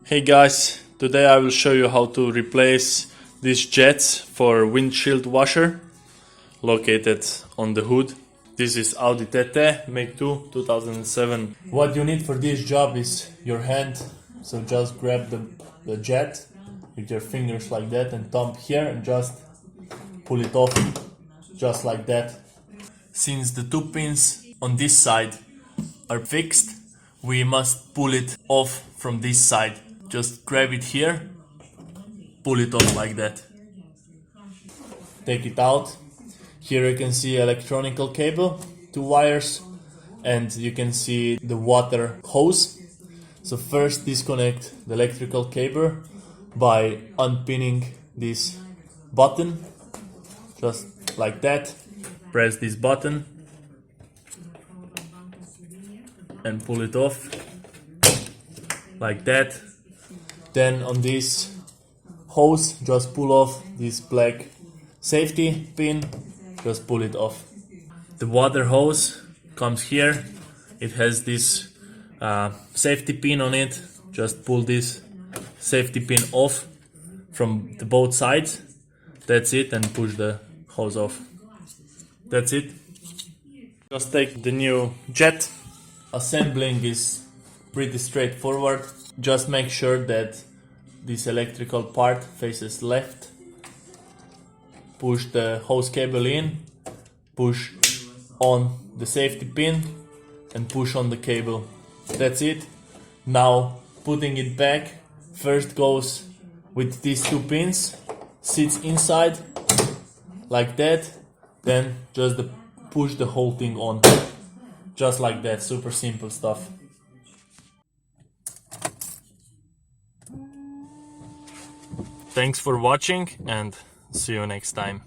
Hey guys, today I will show you how to replace these jets for windshield washer located on the hood. This is Audi TT Mk2 2007. What you need for this job is your hand, so just grab the jet with your fingers like that and thumb here and just pull it off just like that. Since the two pins on this side are fixed, we must pull it off from this side. Just grab it here, pull it off like that. Take it out. Here you can see electronical cable, 2 wires, and you can see the water hose. So first disconnect the electrical cable by unpinning this button, just like that. Press this button and pull it off like that. Then on this hose, just pull off this black safety pin, just pull it off. The water hose comes here, it has this safety pin on it. Just pull this safety pin off from the both sides. That's it, and push the hose off. That's it. Just take the new jet. Assembling is pretty straightforward. Just make sure that this electrical part faces left. Push the hose cable in, push on the safety pin and push on the cable. That's it. Now putting it back, first goes with these 2 pins, sits inside like that, then just push the whole thing on. Just like that, super simple stuff. Thanks for watching and see you next time.